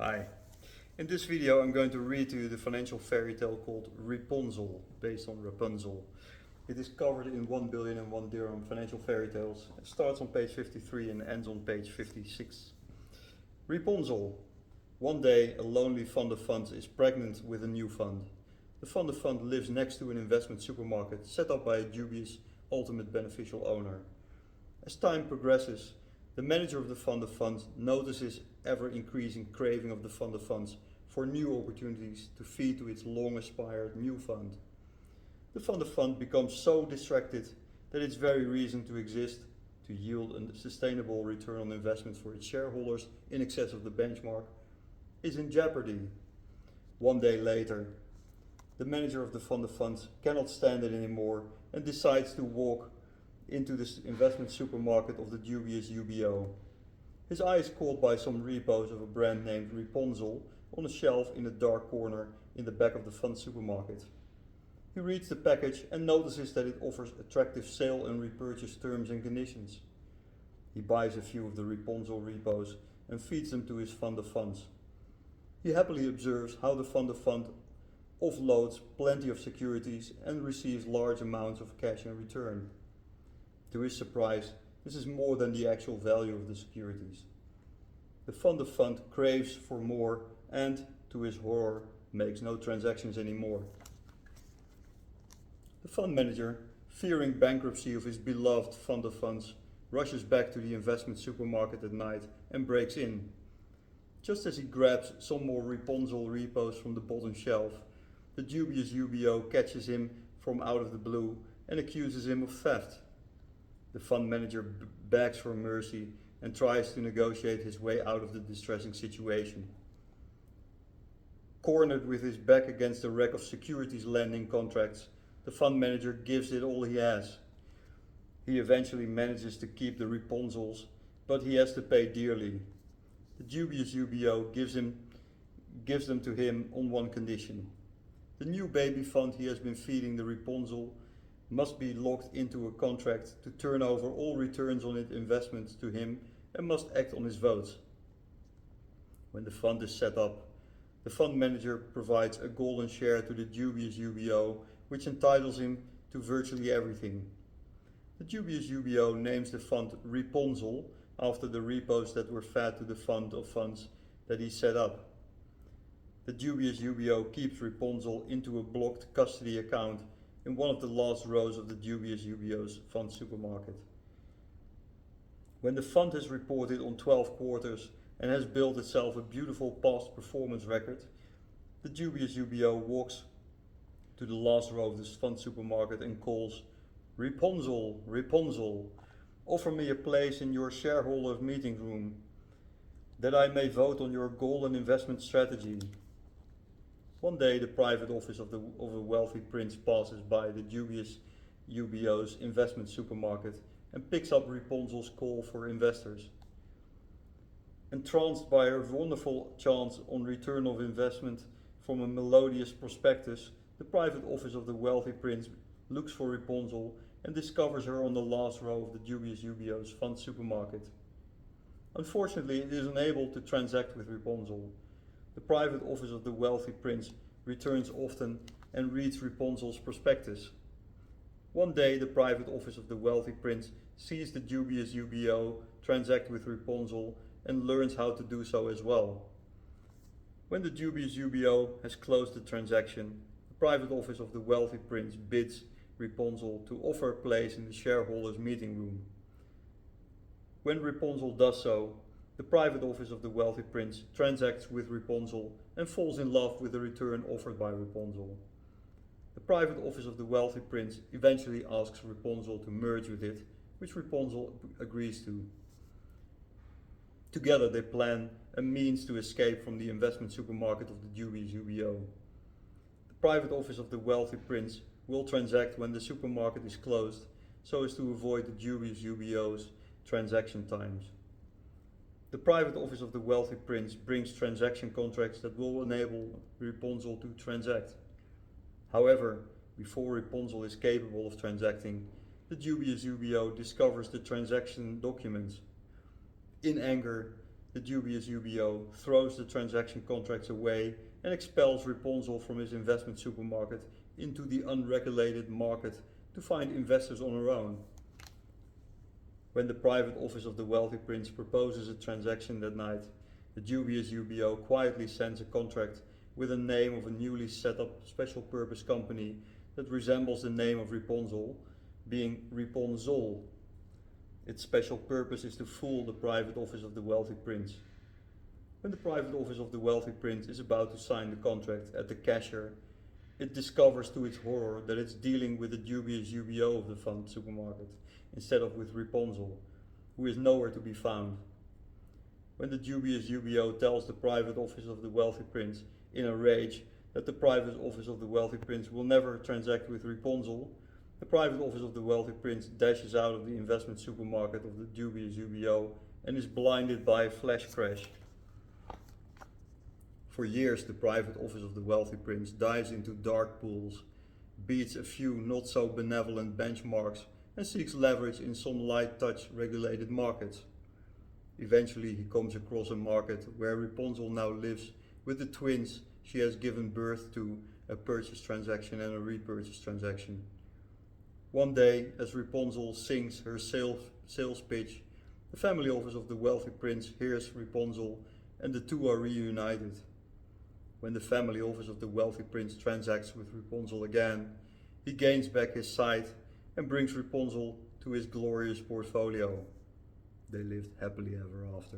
Hi. In this video I'm going to read to you the financial fairy tale called Reponzel, based on Rapunzel. It is covered in 1,000,001 Dirham financial fairy tales. It starts on page 53 and ends on page 56. Reponzel. One day a lonely fund of funds is pregnant with a new fund. The fund of funds lives next to an investment supermarket set up by a dubious ultimate beneficial owner. As time progresses, the manager of the fund of funds notices ever-increasing craving of the fund of funds for new opportunities to feed to its long-aspired new fund. The fund of funds becomes so distracted that its very reason to exist, to yield a sustainable return on investment for its shareholders in excess of the benchmark, is in jeopardy. One day later, the manager of the fund of funds cannot stand it anymore and decides to walk into this investment supermarket of the dubious UBO. His eye is caught by some repos of a brand named Reponzel on a shelf in a dark corner in the back of the fund supermarket. He reads the package and notices that it offers attractive sale and repurchase terms and conditions. He buys a few of the Reponzel repos and feeds them to his fund of funds. He happily observes how the fund of funds offloads plenty of securities and receives large amounts of cash in return. To his surprise, this is more than the actual value of the securities. The fund of funds craves for more and, to his horror, makes no transactions anymore. The fund manager, fearing bankruptcy of his beloved fund of funds, rushes back to the investment supermarket at night and breaks in. Just as he grabs some more Reponzel repos from the bottom shelf, the dubious UBO catches him from out of the blue and accuses him of theft. The fund manager begs for mercy and tries to negotiate his way out of the distressing situation. Cornered with his back against a rack of securities lending contracts, the fund manager gives it all he has. He eventually manages to keep the Reponzels, but he has to pay dearly. The dubious UBO gives them to him on one condition. The new baby fund he has been feeding the Reponzel must be locked into a contract to turn over all returns on its investments to him and must act on his votes. When the fund is set up, the fund manager provides a golden share to the dubious UBO, which entitles him to virtually everything. The dubious UBO names the fund Reponzel after the repos that were fed to the fund of funds that he set up. The dubious UBO keeps Reponzel into a blocked custody account in one of the last rows of the dubious UBO's fund supermarket. When the fund has reported on 12 quarters and has built itself a beautiful past performance record, the dubious UBO walks to the last row of this fund supermarket and calls, "Reponzel, Reponzel, offer me a place in your shareholder meeting room, that I may vote on your golden investment strategy." One day the private office of a wealthy prince passes by the dubious UBO's investment supermarket and picks up Reponzel's call for investors. Entranced by her wonderful chance on return of investment from a melodious prospectus, the private office of the wealthy prince looks for Reponzel and discovers her on the last row of the dubious UBO's fund supermarket. Unfortunately, it is unable to transact with Reponzel. The private office of the wealthy prince returns often and reads Reponzel's prospectus. One day the private office of the wealthy prince sees the dubious UBO transact with Reponzel and learns how to do so as well. When the dubious UBO has closed the transaction, the private office of the wealthy prince bids Reponzel to offer a place in the shareholders' meeting room. When Reponzel does so, the private office of the wealthy prince transacts with Reponzel and falls in love with the return offered by Reponzel. The private office of the wealthy prince eventually asks Reponzel to merge with it, which Reponzel agrees to. Together they plan a means to escape from the investment supermarket of the dubious UBO. The private office of the wealthy prince will transact when the supermarket is closed, so as to avoid the dubious UBO's transaction times. The private office of the wealthy prince brings transaction contracts that will enable Reponzel to transact. However, before Reponzel is capable of transacting, the dubious UBO discovers the transaction documents. In anger, the dubious UBO throws the transaction contracts away and expels Reponzel from his investment supermarket into the unregulated market to find investors on her own. When the private office of the wealthy prince proposes a transaction that night, the dubious UBO quietly sends a contract with a name of a newly set up special purpose company that resembles the name of Reponzel, being Reponzel. Its special purpose is to fool the private office of the wealthy prince. When the private office of the wealthy prince is about to sign the contract at the cashier, it discovers to its horror that it's dealing with the dubious UBO of the fund supermarket instead of with Reponzel, who is nowhere to be found. When the dubious UBO tells the private office of the wealthy prince in a rage that the private office of the wealthy prince will never transact with Reponzel, the private office of the wealthy prince dashes out of the investment supermarket of the dubious UBO and is blinded by a flash crash. For years, the private office of the wealthy prince dives into dark pools, beats a few not so benevolent benchmarks, and seeks leverage in some light touch regulated markets. Eventually, he comes across a market where Reponzel now lives with the twins she has given birth to, a purchase transaction and a repurchase transaction. One day, as Reponzel sings her sales pitch, the family office of the wealthy prince hears Reponzel and the two are reunited. When the family office of the wealthy prince transacts with Reponzel again, he gains back his sight and brings Reponzel to his glorious portfolio. They lived happily ever after.